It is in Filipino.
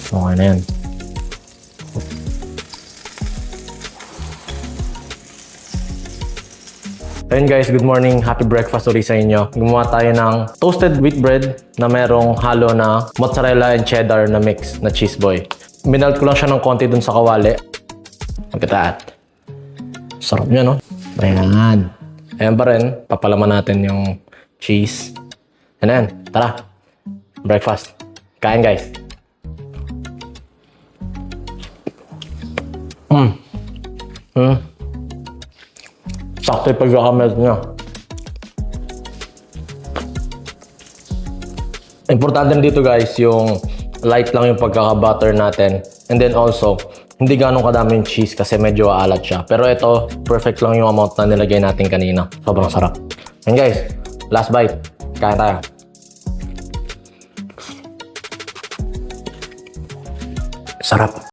Okay na yan. Ayun guys, good morning. Happy breakfast ulit sa inyo. Gumawa tayo ng toasted wheat bread na merong halo na mozzarella and cheddar na mix na cheese boy. Minalt ko lang siya ng konti dun sa kawali. Look at that. Sarap niya, no? Ayan. Ayan pa rin. Papalaman natin yung cheese. Ayan. Tara. Breakfast. Kain guys. Sakto yung pagkakamelt niya. Importante dito guys, yung light lang yung pagkaka-butter natin. And then also, hindi ganong kadami yung cheese kasi medyo aalat siya. Pero ito, perfect lang yung amount na nilagay natin kanina. Sobrang sarap. And guys, last bite. Kain tayo. Sarap.